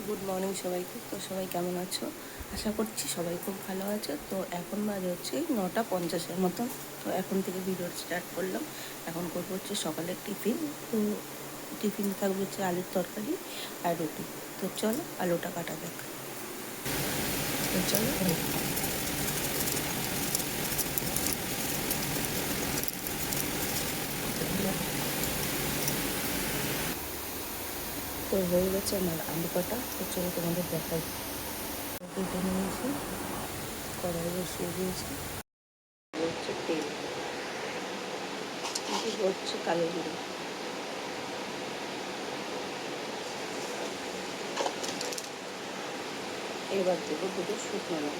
Good morning সবাইকে। তো সবাই কেমন আছো? আশা করছি সবাই খুব ভালো আছে। তো এখন বাজে হচ্ছে 9:50 মতন। তো এখন থেকে ভিডিও স্টার্ট করলাম। এখন করবো হচ্ছে সকালের টিফিন। তো টিফিন থাকবে হচ্ছে আলুর তরকারি আর রুটি। তো চলো আলুটা কাটা যাক। তো চলো তো হয়ে গেছে আমার আলু কাটা। তো চলো তোমাদের দেখাই। কেটে নিয়েছি, কড়াই বসিয়ে দিয়েছি, হচ্ছে তেল, হচ্ছে কালো জিরে, এবার দেবো দুটো শুকনো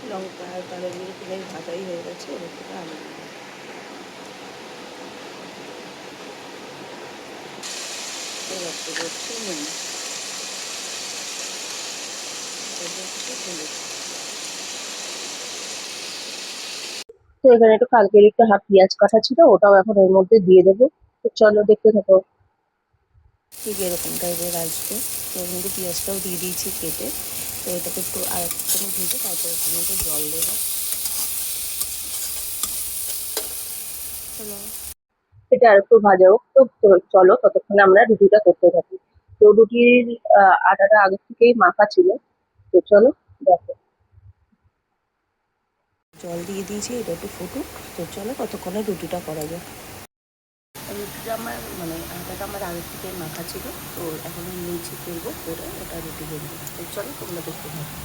লঙ্কা আর কালো জিরে তুলে ভাজাই হয়ে গেছে। এবার থেকে আলু দেবো। এবার দেবো হচ্ছে নুন, দেবো হচ্ছে হলুদ। তো এখানে একটু কালকের একটু হাফ পেঁয়াজ কাটা ছিল, ওটাও এখন এর মধ্যে দিয়ে দেবো। তো চলো দেখতে থাকো। ঠিক এরকম টাইপের আসবে। তো এর মধ্যে পেঁয়াজটাও দিয়ে দিয়েছি কেটে। তো এটাকে একটু আর একটু ভেজে তারপর এখানে একটু জল দেবো। চলো এটা আর একটু ভাজা হোক। তো চলো ততক্ষণে আমরা রুটিটা করতে থাকি। তো রুটির আটাটা আগে থেকেই মাখা ছিল। তো চলো দেখো। জল দিয়ে দিয়েছি, এটা একটু ফুটুক। তো চলো ততক্ষণে রুটিটা করা যাক। রুটিটা আমার আটাটা আমার আগে থেকে মাখা ছিল। তো এখন আমি নিচে করবো করে ওটা রুটি বেলবো। তো চলো তোমরা দেখতে থাকো।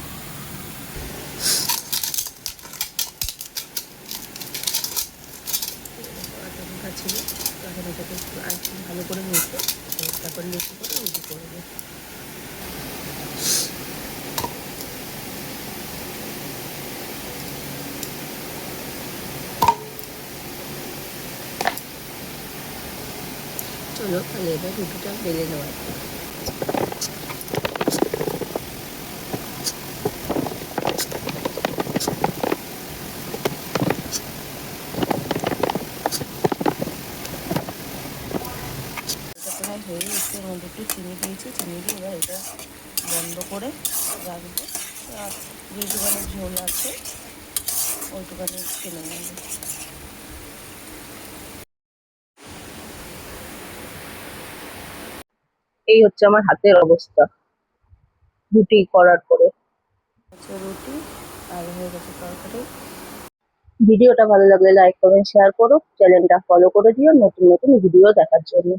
আটা মাখা ছিল, তো এখন এটাকে একটু আর একটু ভালো করে মেখে তারপর লেচি করে রুটি করবো। চলো তাহলে এবার রুটিটা বেলে নেওয়া যাক। এটা প্রায় হয়ে গেছে। এর মধ্যে একটু চিনি দিয়েছি, চিনি দিয়ে এবার এটা বন্ধ করে রাখবো। আর যেটুখানি ঝোল আছে ওইটুখানি টেনে নেবো। এই হচ্ছে আমার হাতের অবস্থা রুটি করার পরে। আচ্ছা রুটি আর হয়ে গেছে তরকারি। ভিডিওটা ভালো লাগলে লাইক কমেন্ট শেয়ার করো, চ্যানেলটা ফলো করে দিও নতুন নতুন ভিডিও দেখার জন্য।